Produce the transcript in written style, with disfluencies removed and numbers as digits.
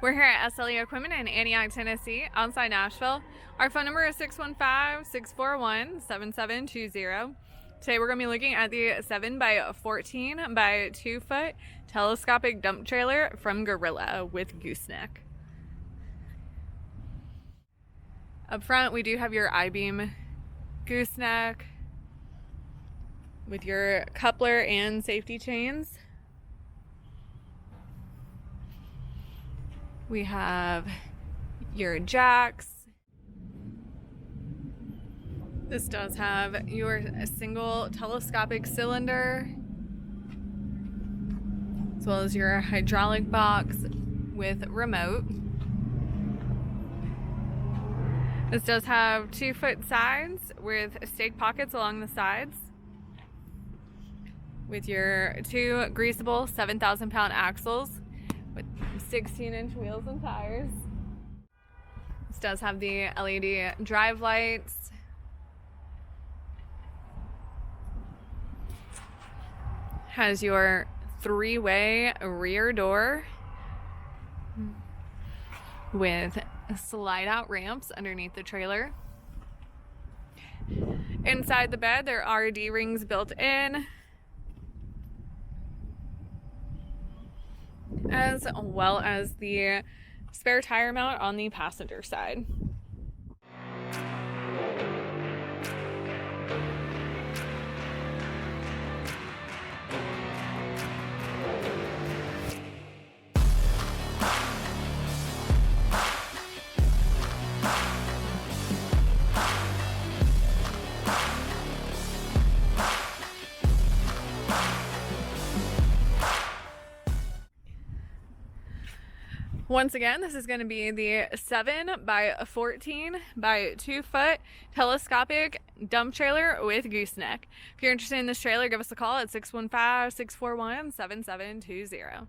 We're here at SLE Equipment in Antioch, Tennessee, outside Nashville. Our phone number is 615-641-7720. Today we're going to be looking at the 7x14 by 2 foot telescopic dump trailer from Gorilla with gooseneck. Up front we do have your I-beam gooseneck with your coupler and safety chains. We have your jacks. This does have your single telescopic cylinder, as well as your hydraulic box with remote. This does have 2 foot sides with stake pockets along the sides, with your 2 Greaseable 7,000 pound axles with 16-inch wheels and tires. This does have the LED drive lights. Has your 3-way rear door with slide out ramps underneath the trailer. Inside the bed there are D-rings built in, as well as the spare tire mount on the passenger side. Once again, this is going to be the 7x14 by 2 foot telescopic dump trailer with gooseneck. If you're interested in this trailer, give us a call at 615-641-7720.